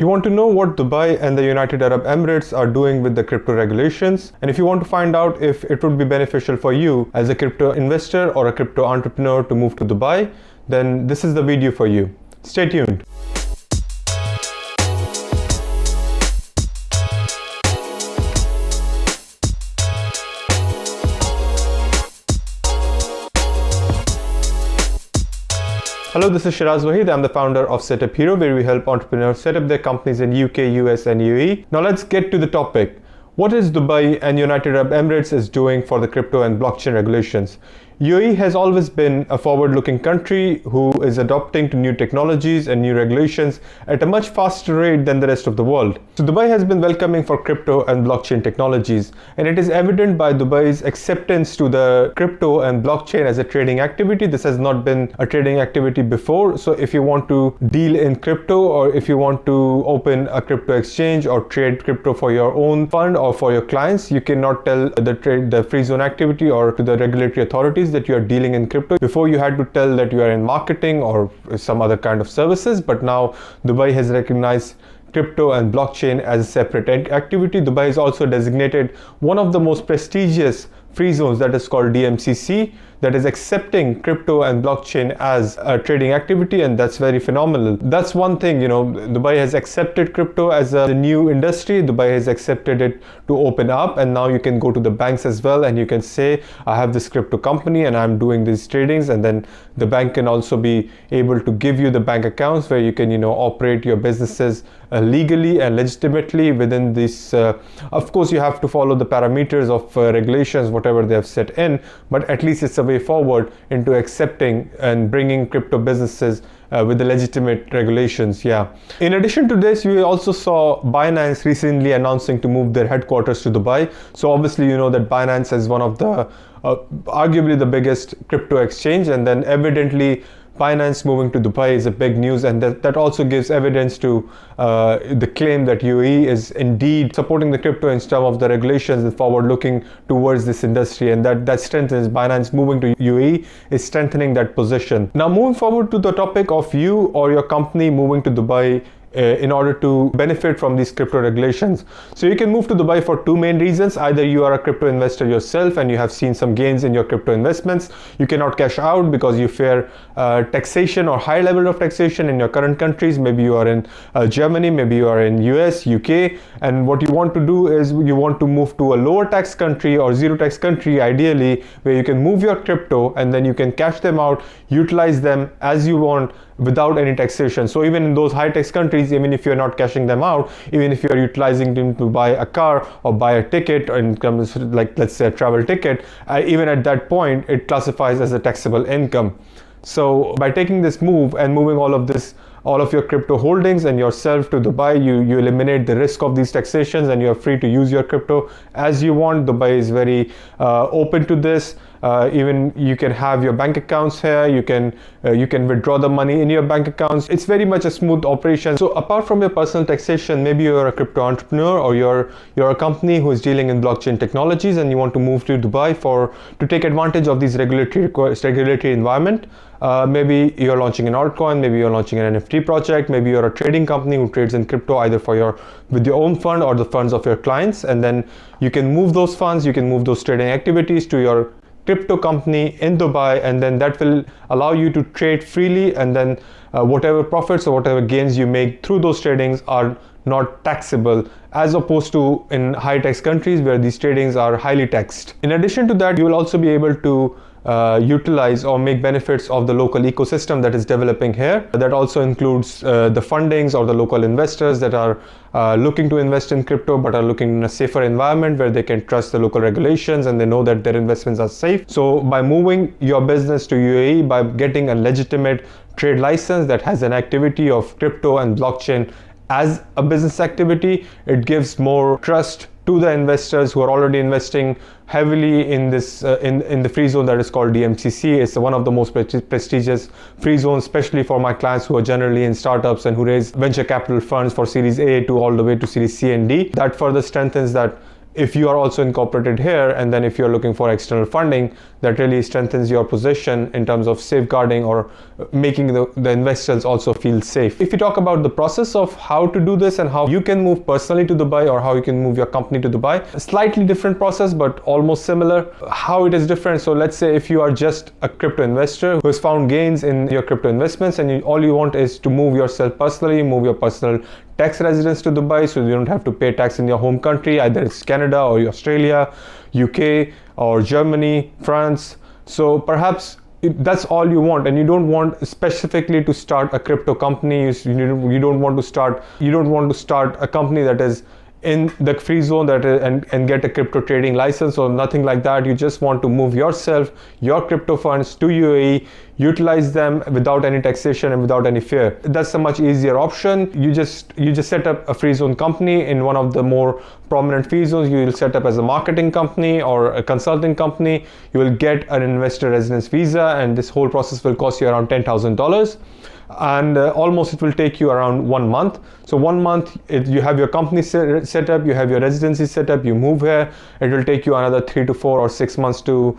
you want to know what Dubai and the United Arab Emirates are doing with the crypto regulations, and if you want to find out if it would be beneficial for you as a crypto investor or a crypto entrepreneur to move to Dubai, then this is the video for you. Stay tuned. Hello, this is 𝐥𝐢𝐤𝐞. I'm the founder of SetupHero, where we help entrepreneurs set up their companies in UK, US and UAE. Now let's get to the topic. What is Dubai and United Arab Emirates is doing for the crypto and blockchain regulations? UAE has always been a forward-looking country who is adopting to new technologies and new regulations at a much faster rate than the rest of the world. So Dubai has been welcoming for crypto and blockchain technologies, and it is evident by Dubai's acceptance to the crypto and blockchain as a trading activity. This has not been a trading activity before. So if you want to deal in crypto, or if you want to open a crypto exchange or trade crypto for your own fund or for your clients, you cannot tell the free zone activity or to the regulatory authorities that you are dealing in crypto. Before, you had to tell that you are in marketing or some other kind of services, but now Dubai has recognized crypto and blockchain as a separate activity. Dubai is also designated one of the most prestigious free zones, that is called DMCC, that is accepting crypto and blockchain as a trading activity, and that's very phenomenal. That's one thing, Dubai has accepted crypto as a new industry. Dubai has accepted it to open up, and now you can go to the banks as well and you can say, I have this crypto company and I'm doing these tradings, and then the bank can also be able to give you the bank accounts where you can operate your businesses legally and legitimately within this. Of course, you have to follow the parameters of regulations, whatever they have set in, but at least it's a way forward into accepting and bringing crypto businesses with the legitimate regulations. In addition to this, we also saw Binance recently announcing to move their headquarters to Dubai. So obviously you know that Binance is one of the arguably the biggest crypto exchange, and then evidently Binance moving to Dubai is a big news, and that also gives evidence to the claim that UAE is indeed supporting the crypto in terms of the regulations and forward looking towards this industry, and that strengthens Binance moving to UAE is strengthening that position. Now moving forward to the topic of you or your company moving to Dubai in order to benefit from these crypto regulations. So you can move to Dubai for two main reasons. Either you are a crypto investor yourself and you have seen some gains in your crypto investments. You cannot cash out because you fear taxation or high level of taxation in your current countries. Maybe you are in Germany, maybe you are in US, UK, and what you want to do is you want to move to a lower tax country or zero tax country, ideally, where you can move your crypto and then you can cash them out, utilize them as you want without any taxation. So even in those high tax countries, even if you're not cashing them out, even if you're utilizing them to buy a car or buy a ticket, or income, like let's say a travel ticket, even at that point it classifies as a taxable income. So by taking this move and moving all of your crypto holdings and yourself to Dubai, you eliminate the risk of these taxations and you're free to use your crypto as you want. Dubai is very open to this. Even you can have your bank accounts here, you can withdraw the money in your bank accounts. It's very much a smooth operation. So apart from your personal taxation, maybe you're a crypto entrepreneur or you're a company who is dealing in blockchain technologies and you want to move to Dubai to take advantage of these regulatory environment. Maybe you're launching an altcoin, maybe you're launching an NFT project, maybe you're a trading company who trades in crypto either with your own fund or the funds of your clients, and then you can move those funds, you can move those trading activities to your crypto company in Dubai, and then that will allow you to trade freely, and then whatever profits or whatever gains you make through those tradings are not taxable, as opposed to in high tax countries where these tradings are highly taxed. In addition to that, you will also be able to utilize or make benefits of the local ecosystem that is developing here. That also includes the fundings or the local investors that are looking to invest in crypto but are looking in a safer environment where they can trust the local regulations and they know that their investments are safe. So by moving your business to UAE, by getting a legitimate trade license that has an activity of crypto and blockchain as a business activity, it gives more trust to the investors who are already investing heavily in this in the free zone that is called DMCC. It's one of the most prestigious free zones, especially for my clients who are generally in startups and who raise venture capital funds for Series A to all the way to Series C and D. That further strengthens that if you are also incorporated here, and then if you're looking for external funding, that really strengthens your position in terms of safeguarding or making the investors also feel safe. If you talk about the process of how to do this and how you can move personally to Dubai or how you can move your company to Dubai, a slightly different process but almost similar. How it is different: so let's say if you are just a crypto investor who has found gains in your crypto investments, and all you want is to move yourself personally, move your personal tax residence to Dubai, so you don't have to pay tax in your home country, either it's Canada or Australia, UK or Germany, France. So perhaps that's all you want, and you don't want specifically to start a crypto company. You don't want to start a company that is in the free zone and get a crypto trading license or nothing like that. You just want to move yourself, your crypto funds to UAE, utilize them without any taxation and without any fear. That's a much easier option. You just set up a free zone company in one of the more prominent free zones. You will set up as a marketing company or a consulting company. You will get an investor residence visa, and this whole process will cost you around $10,000. And almost it will take you around 1 month. So 1 month you have your company set up, you have your residency set up, you move here. It will take you another 3 to 4 or 6 months to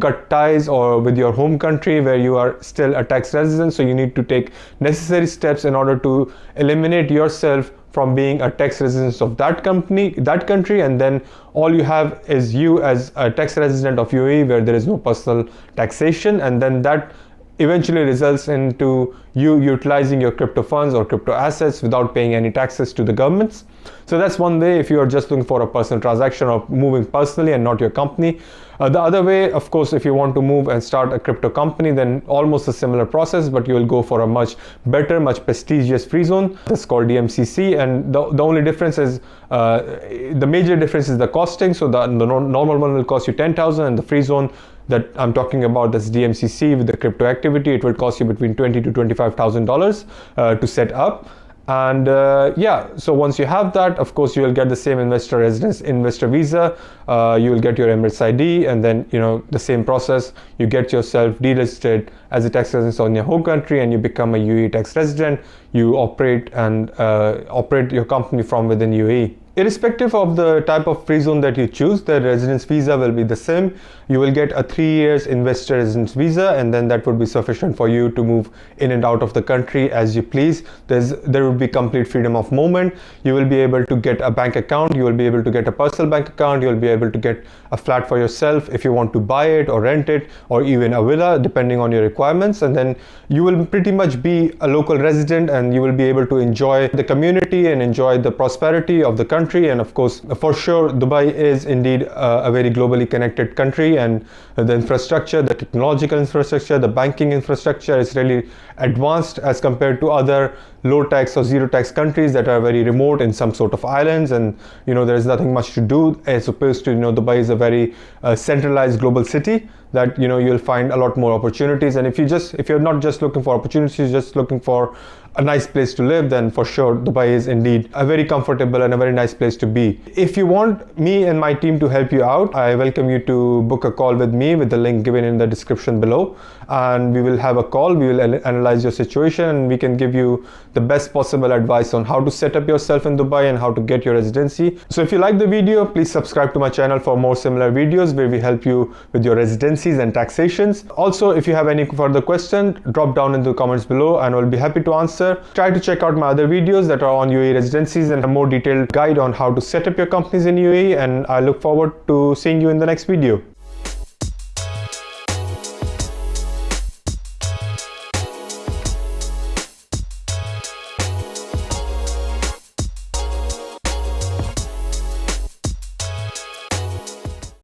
cut ties or with your home country where you are still a tax resident. So you need to take necessary steps in order to eliminate yourself from being a tax resident of that country, and then all you have is you as a tax resident of UAE where there is no personal taxation, and then that eventually results into you utilizing your crypto funds or crypto assets without paying any taxes to the governments. So that's one way if you are just looking for a personal transaction or moving personally and not your company. The other way, of course, if you want to move and start a crypto company, then almost a similar process, but you will go for a much better, much prestigious free zone. That's called DMCC, and the only difference is, the major difference is the costing. So the normal one will cost you $10,000, and the free zone that I'm talking about, that's DMCC with the crypto activity, it will cost you between $20,000 to $25,000 to set up. And yeah, so once you have that, of course, you will get the same investor visa, you will get your Emirates ID, and then, the same process, you get yourself delisted as a tax resident on your home country, and you become a UAE tax resident. You operate your company from within UAE. Irrespective of the type of free zone that you choose, the residence visa will be the same. You will get a 3 years investor residence visa, and then that would be sufficient for you to move in and out of the country as you please. There will be complete freedom of movement. You will be able to get a bank account. You will be able to get a personal bank account. You will be able to get a flat for yourself if you want to buy it or rent it, or even a villa, depending on your requirements. And then you will pretty much be a local resident, and you will be able to enjoy the community and enjoy the prosperity of the country. And of course, for sure, Dubai is indeed a very globally connected country, and the infrastructure, the technological infrastructure, the banking infrastructure is really advanced as compared to other low tax or zero tax countries that are very remote in some sort of islands, and there is nothing much to do, as opposed to Dubai is a very centralized global city that you'll find a lot more opportunities. And if you're not just looking for opportunities, just looking for a nice place to live, then for sure Dubai is indeed a very comfortable and a very nice place to be. If you want me and my team to help you out, I welcome you to book a call with me with the link given in the description below, and we will have a call. We will analyze your situation, and we can give you the best possible advice on how to set up yourself in Dubai and how to get your residency. So if you like the video, please subscribe to my channel for more similar videos where we help you with your residencies and taxations. Also, if you have any further questions, drop down in the comments below and I'll be happy to answer. Try to check out my other videos that are on UAE residencies and a more detailed guide on how to set up your companies in UAE, and I look forward to seeing you in the next video.